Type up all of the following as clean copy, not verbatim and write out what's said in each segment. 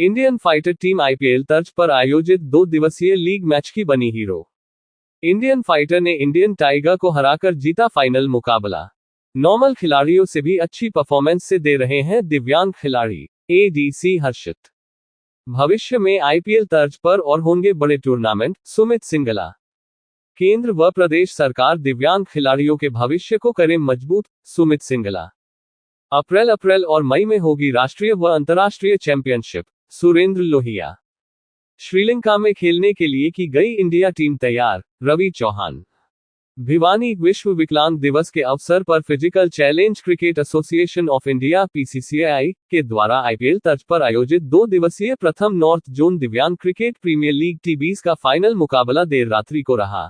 Indian fighter team IPL तर्ज पर आयोजित 2 दिवसीय लीग मैच की बनी हीरो। इंडियन फाइटर ने इंडियन टाइगर को हराकर जीता फाइनल मुकाबला। नॉर्मल खिलाड़ियों से भी अच्छी परफॉर्मेंस से दे रहे हैं दिव्यांग खिलाड़ी। एडीसी हर्षित। भविष्य में आईपीएल तर्ज पर और होंगे बड़े टूर्नामेंट, सुमित सिंगला। केंद्र व प्रदेश सरकार दिव्यांग खिलाड़ियों के भविष्य को करें मजबूत, सुमित सिंगला। अप्रैल और मई में होगी राष्ट्रीय व अंतर्राष्ट्रीय चैंपियनशिप, सुरेंद्र लोहिया। श्रीलंका में खेलने के लिए की गई इंडिया टीम तैयार, रवि चौहान। भिवानी विश्व विकलांग दिवस के अवसर पर physical challenge cricket association of India PCCI के द्वारा आईपीएल तर्ज पर आयोजित 2 दिवसीय प्रथम नॉर्थ जोन दिव्यांग क्रिकेट प्रीमियर लीग टी20 का फाइनल मुकाबला देर रात्रि को रहा,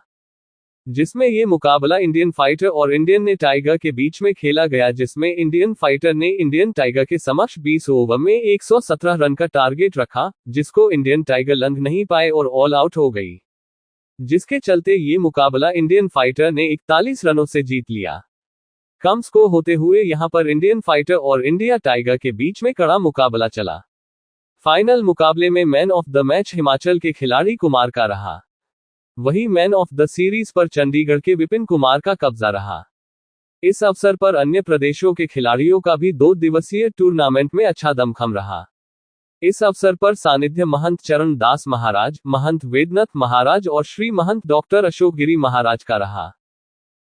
जिसमें ये मुकाबला इंडियन फाइटर और इंडियन टाइगर के बीच में खेला गया, जिसमें इंडियन फाइटर ने इंडियन टाइगर के समक्ष 20 ओवर में 117 रन का टारगेट रखा, जिसको इंडियन टाइगर लंघ नहीं पाए और ऑल आउट हो गई, जिसके चलते ये मुकाबला इंडियन फाइटर ने 41 रनों से जीत लिया। कम स्कोर होते हुए यहां पर इंडियन फाइटर और इंडिया टाइगर के बीच में कड़ा मुकाबला चला। फाइनल मुकाबले में man of the match Himachal के खिलाड़ी कुमार का रहा, वहीं मैन ऑफ द सीरीज पर चंडीगढ़ के विपिन कुमार का कब्जा रहा। इस अवसर पर अन्य प्रदेशों के खिलाड़ियों का भी 2 दिवसीय टूर्नामेंट में अच्छा दमखम रहा। इस अवसर पर सानिध्य महंत चरण दास महाराज, महंत वेदनाथ महाराज और श्री महंत डॉक्टर अशोक गिरी महाराज का रहा।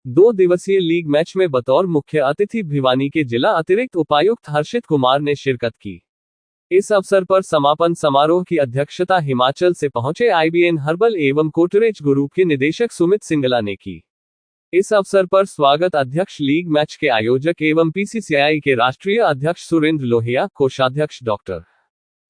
2 दिवसीय लीग मैच में बतौर मुख्य अतिथि भिवानी के जिला अतिरिक्त उपायुक्त हर्षित कुमार ने शिरकत की। इस अवसर पर समापन समारोह की अध्यक्षता हिमाचल से पहुंचे आईबीएन हर्बल एवं कोटरेज ग्रुप के निदेशक सुमित सिंगला ने की। इस अवसर पर स्वागत अध्यक्ष लीग मैच के आयोजक एवं पीसीसीआई के राष्ट्रीय अध्यक्ष सुरेंद्र लोहिया, कोषाध्यक्ष डॉक्टर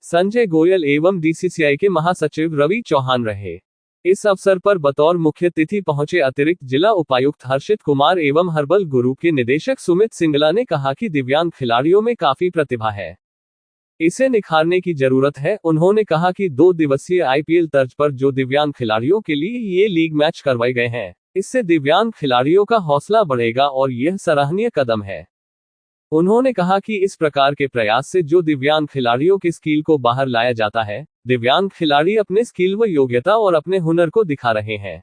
संजय गोयल एवं डीसीसीआई के महासचिव रवि चौहान रहे। इस अवसर पर बतौर मुख्य अतिथि पहुंचे अतिरिक्त जिला उपायुक्त हर्षित कुमार एवं हर्बल ग्रुप के निदेशक सुमित सिंगला ने कहा कि दिव्यांग खिलाड़ियों में काफी प्रतिभा है, इसे निखारने की जरूरत है। उन्होंने कहा कि 2 दिवसीय आईपीएल तर्ज पर जो दिव्यांग खिलाड़ियों के लिए ये लीग मैच करवाए गए हैं, इससे दिव्यांग खिलाड़ियों का हौसला बढ़ेगा और यह सराहनीय कदम है। उन्होंने कहा कि इस प्रकार के प्रयास से जो दिव्यांग खिलाड़ियों की स्किल को बाहर लाया जाता है, दिव्यांग खिलाड़ी अपने स्किल व योग्यता और अपने हुनर को दिखा रहे हैं।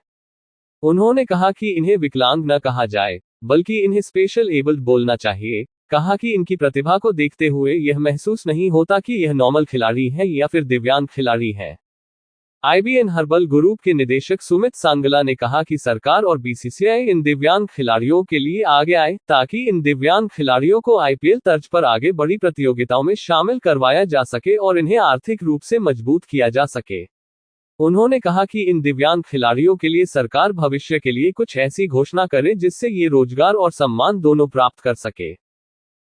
उन्होंने कहा कि इन्हें विकलांग न कहा जाए, बल्कि इन्हें स्पेशल एबल्ड बोलना चाहिए। कहा कि इनकी प्रतिभा को देखते हुए यह महसूस नहीं होता कि यह नॉर्मल खिलाड़ी है या फिर दिव्यांग खिलाड़ी है। आईबीएन हर्बल ग्रुप के निदेशक सुमित सांगला ने कहा कि सरकार और बीसीसीआई इन दिव्यांग खिलाड़ियों के लिए आगे आए, ताकि इन दिव्यांग खिलाड़ियों को आईपीएल तर्ज पर आगे बड़ी प्रतियोगिताओं में शामिल करवाया जा सके और इन्हें आर्थिक रूप से मजबूत किया जा सके। उन्होंने कहा कि इन दिव्यांग खिलाड़ियों के लिए सरकार भविष्य के लिए कुछ ऐसी घोषणा करे जिससे ये रोजगार और सम्मान दोनों प्राप्त कर सके।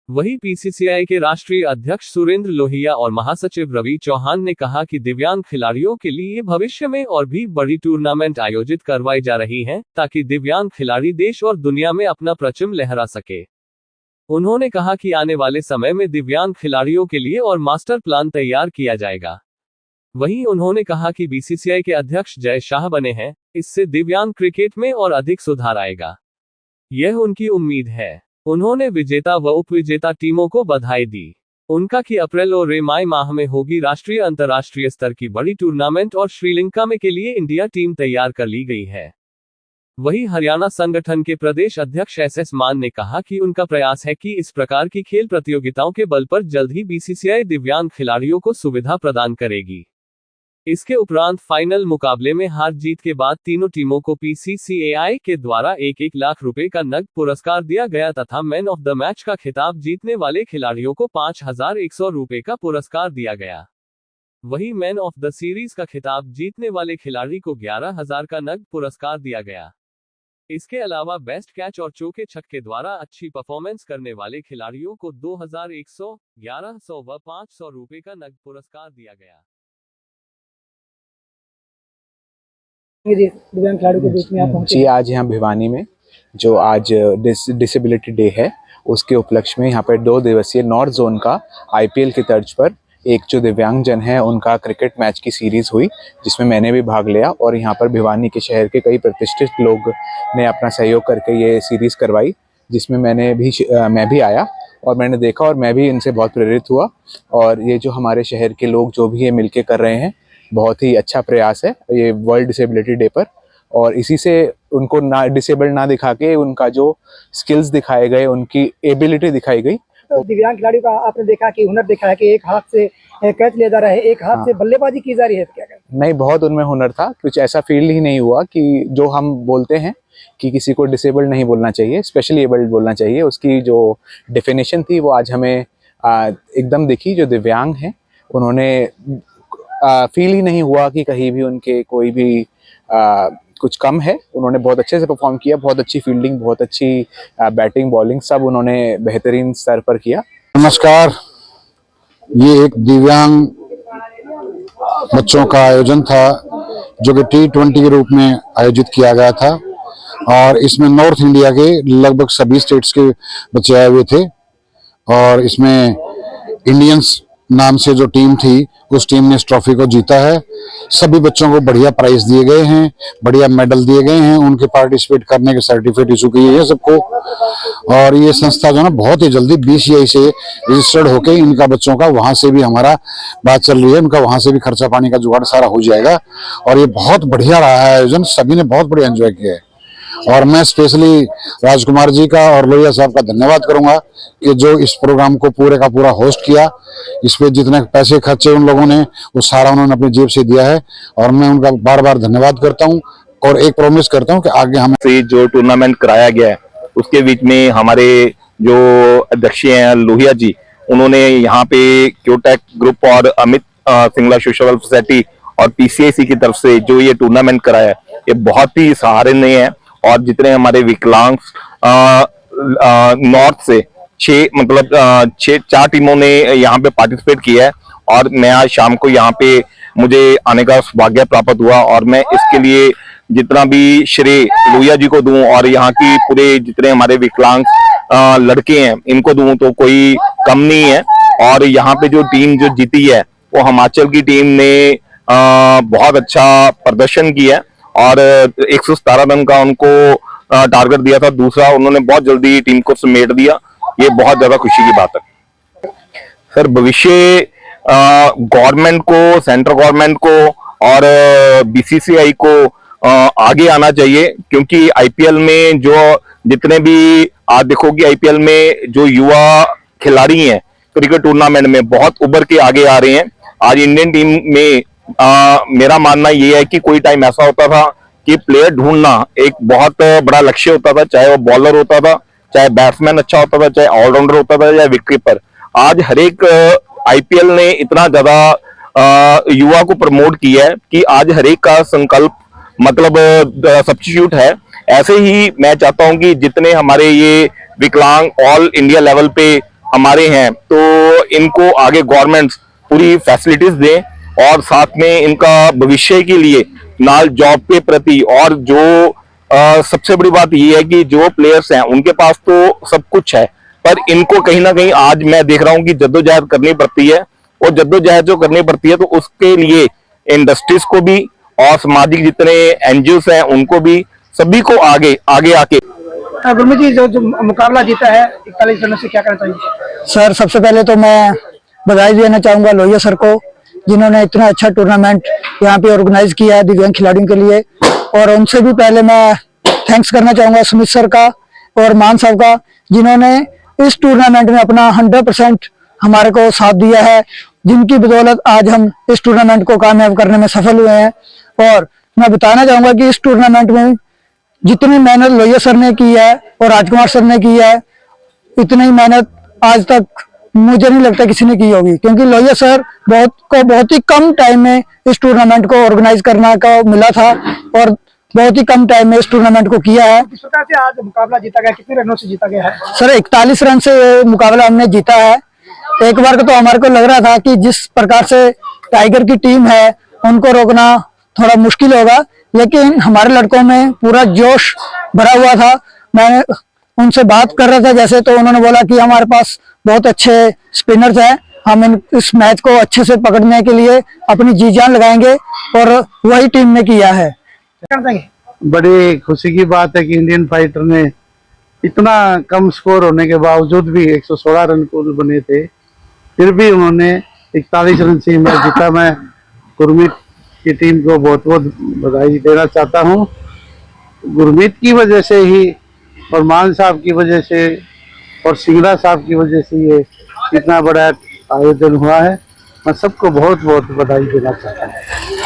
वहीं पीसीसीआई के राष्ट्रीय अध्यक्ष सुरेंद्र लोहिया और महासचिव रवि चौहान ने कहा कि दिव्यांग खिलाड़ियों के लिए भविष्य में और भी बड़ी टूर्नामेंट आयोजित करवाई जा रही हैं, ताकि दिव्यांग खिलाड़ी देश और दुनिया में अपना परचम लहरा सके। उन्होंने कहा कि आने वाले समय में दिव्यांग खिलाड़ियों के लिए और मास्टर प्लान तैयार किया जाएगा। वहीं उन्होंने कहा कि बीसीसीआई के अध्यक्ष जय शाह बने हैं, इससे दिव्यांग क्रिकेट में और अधिक सुधार आएगा, यह उनकी उम्मीद है। उन्होंने विजेता व उपविजेता टीमों को बधाई दी। उनका कि अप्रैल और मई माह में होगी राष्ट्रीय अंतर्राष्ट्रीय स्तर की बड़ी टूर्नामेंट और श्रीलंका में के लिए इंडिया टीम तैयार कर ली गई है। वहीं हरियाणा संगठन के प्रदेश अध्यक्ष एसएस मान ने कहा कि उनका प्रयास है कि इस प्रकार की खेल प्रतियोगिताओं के बल पर जल्द ही बीसीसीआई दिव्यांग खिलाड़ियों को सुविधा प्रदान करेगी। इसके उपरांत फाइनल मुकाबले में हार जीत के बाद तीनों टीमों को पीसीसीआई के द्वारा 1-1 लाख रुपए का नकद पुरस्कार दिया गया तथा मैन ऑफ द मैच का खिताब जीतने वाले खिलाड़ियों को 5100 रुपए का पुरस्कार दिया गया। वहीं मैन ऑफ द सीरीज का खिताब जीतने वाले खिलाड़ी को 11000 का नकद पुरस्कार दिया गया। इसके अलावा बेस्ट कैच और चौके छक्के द्वारा अच्छी परफॉर्मेंस करने वाले खिलाड़ियों को 2100, 1100 व 500 रुपए का नकद पुरस्कार दिया गया। दिव्यांग खिलाड़ियों के बीच में आप पहुंचे जी। आज यहाँ भिवानी में जो आज डिसेबिलिटी डे है, उसके उपलक्ष्य में यहाँ पर 2 दिवसीय नॉर्थ जोन का आईपीएल की तर्ज पर एक जो दिव्यांगजन है उनका क्रिकेट मैच की सीरीज हुई, जिसमें मैंने भी भाग लिया और यहाँ पर भिवानी के शहर के कई प्रतिष्ठित लोग ने अपना सहयोग करके ये सीरीज करवाई, जिसमें मैं भी आया और मैंने देखा और मैं भी इनसे बहुत प्रेरित हुआ। और ये जो हमारे शहर के लोग जो भी ये मिलके कर रहे हैं, बहुत ही अच्छा प्रयास है ये वर्ल्ड डिसेबिलिटी डे पर। और इसी से उनको ना डिसेबल्ड ना दिखा के उनका जो स्किल्स दिखाए गए, उनकी एबिलिटी दिखाई गई। तो दिव्यांग खिलाड़ियों का आपने देखा कि हुनर देखा है कि एक हाथ से कैच लिया जा रहा है, एक हाथ से बल्लेबाजी की जा रही है, क्या कहते हैं? नहीं, बहुत उनमें हुनर था। कुछ ऐसा फील ही नहीं हुआ कि जो हम बोलते हैं कि किसी को डिसेबल्ड नहीं बोलना चाहिए, स्पेशली एबल्ड बोलना चाहिए, उसकी जो डेफिनेशन थी वो आज हमें एकदम दिखी। जो दिव्यांग हैं उन्होंने फील ही नहीं हुआ कि कहीं भी उनके कोई भी कुछ कम है। उन्होंने बहुत अच्छे से परफॉर्म किया, बहुत अच्छी फील्डिंग, बहुत अच्छी बैटिंग बॉलिंग सब उन्होंने बेहतरीन स्तर पर किया। नमस्कार, ये एक दिव्यांग बच्चों का आयोजन था जो कि T20 के रूप में आयोजित किया गया था और इसमें नॉर्थ इंडिया के लगभग सभी स्टेट्स के बच्चे आए हुए थे और इसमें इंडियंस नाम से जो टीम थी उस टीम ने इस ट्रॉफी को जीता है। सभी बच्चों को बढ़िया प्राइज दिए गए हैं, बढ़िया मेडल दिए गए हैं, उनके पार्टिसिपेट करने के सर्टिफिकेट इशू किए हैं सबको। और ये संस्था जो है ना बहुत ही जल्दी BCCI से रजिस्टर्ड होके इनका बच्चों का वहां से भी हमारा बात चल रही है, उनका वहां से भी खर्चा पानी का जुगाड़ सारा हो जाएगा। और ये बहुत बढ़िया रहा है आयोजन, सभी ने बहुत बढ़िया एंजॉय किया है। और मैं स्पेशली राजकुमार जी का और लोहिया साहब का धन्यवाद करूंगा कि जो इस प्रोग्राम को पूरे का पूरा होस्ट किया। इस पे जितने पैसे खर्चे उन लोगों ने वो सारा उन्होंने अपनी जेब से दिया है और मैं उनका बार बार धन्यवाद करता हूं और एक प्रॉमिस करता हूं कि आगे हम से जो टूर्नामेंट कराया गया है उसके बीच में हमारे जो अध्यक्ष हैं लोहिया जी, उन्होंने यहाँ पे क्योटेक ग्रुप और Amit Singla social welfare society और PCIC की तरफ से जो ये टूर्नामेंट कराया है ये बहुत ही सराहनीय है। और जितने हमारे विकलांग नॉर्थ से 4 टीमों ने यहाँ पे पार्टिसिपेट किया है और मैं आज शाम को यहाँ पे मुझे आने का सौभाग्य प्राप्त हुआ और मैं इसके लिए जितना भी श्रेय लोहिया जी को दूं और यहाँ की पूरे जितने हमारे विकलांग लड़के हैं इनको दूं तो कोई कम नहीं है। और यहाँ पे जो टीम जो जीती है वो हिमाचल की टीम ने बहुत अच्छा प्रदर्शन किया है और 117 रन का उनको टारगेट दिया था। दूसरा उन्होंने बहुत जल्दी टीम को समेट दिया, ये बहुत ज्यादा खुशी की बात है। सर भविष्य गवर्नमेंट को, सेंट्रल गवर्नमेंट को और BCCI को आगे आना चाहिए क्योंकि IPL में जो जितने भी आज देखो कि IPL में जो युवा खिलाड़ी हैं क्रिकेट टूर्नामेंट में बहुत उभर के आगे आ रहे हैं। आज इंडियन टीम में मेरा मानना ये है कि कोई टाइम ऐसा होता था कि प्लेयर ढूंढना एक बहुत बड़ा लक्ष्य होता था, चाहे वो बॉलर होता था, चाहे बैट्समैन अच्छा होता था, चाहे ऑलराउंडर होता था या विकेटकीपर। आज हर एक IPL ने इतना ज्यादा युवा को प्रमोट किया है कि आज हर एक का संकल्प मतलब सब्स्टिट्यूट है। ऐसे ही मैं चाहता हूं कि जितने हमारे ये विकलांग ऑल इंडिया लेवल पे हमारे हैं तो इनको आगे गवर्नमेंट पूरी फैसिलिटीज दे और साथ में इनका भविष्य के लिए नाल जॉब के प्रति और जो सबसे बड़ी बात ये है कि जो प्लेयर्स हैं उनके पास तो सब कुछ है पर इनको कहीं ना कहीं आज मैं देख रहा हूं कि जद्दोजहद करनी पड़ती है और जद्दोजहद जो करनी पड़ती है तो उसके लिए इंडस्ट्रीज को भी और सामाजिक जितने NGOs हैं उनको भी सभी को आगे आके। गुरमीत जी जो मुकाबला जीता है 41 रनों से, क्या कहना चाहिए? सर सबसे पहले तो मैं बधाई देना चाहूंगा लोहिया सर को जिन्होंने इतना अच्छा टूर्नामेंट यहाँ पे ऑर्गेनाइज किया है दिव्यांग खिलाड़ियों के लिए। और उनसे भी पहले मैं थैंक्स करना चाहूंगा सुमित सर का और मान साहब का जिन्होंने इस टूर्नामेंट में अपना 100% हमारे को साथ दिया है, जिनकी बदौलत आज हम इस टूर्नामेंट को कामयाब करने में सफल हुए हैं। और मैं बताना चाहूंगा कि इस टूर्नामेंट में जितनी मेहनत लोहिया सर ने की है और राजकुमार सर ने की है इतनी मेहनत आज तक मुझे नहीं लगता किसी ने की होगी क्योंकि लोहिया सर बहुत ही कम टाइम में इस टूर्नामेंट को ऑर्गेनाइज करने का मिला था और बहुत ही कम टाइम में इस टूर्नामेंट को किया है। किस प्रकार से आज मुकाबला जीता गया, कितने रनों से जीता गया है? सर 41 रन से मुकाबला हमने जीता है। एक बार तो हमारे को लग रहा था कि जिस प्रकार से टाइगर की टीम है उनको रोकना थोड़ा मुश्किल होगा, लेकिन हमारे लड़कों में पूरा जोश भरा हुआ था। मैं उनसे बात कर रहा था जैसे तो उन्होंने बोला कि हमारे पास बहुत अच्छे स्पिनर्स हैं, हम इस मैच को अच्छे से पकड़ने के लिए अपनी जी जान लगाएंगे और वही टीम ने किया है। क्या कहना चाहेंगे? बड़ी खुशी की बात है कि इंडियन फाइटर ने इतना कम स्कोर होने के बावजूद भी 116 रन कुल बने थे, फिर भी उन्होंने 41 रन से मैच जीता। मैं गुरमीत की टीम को बहुत बहुत बधाई देना चाहता हूँ। गुरमीत की वजह से ही और मान साहब की वजह से और सिंगला साहब की वजह से ये इतना बड़ा आयोजन हुआ है। मैं सबको बहुत बहुत बधाई देना चाहता हूँ।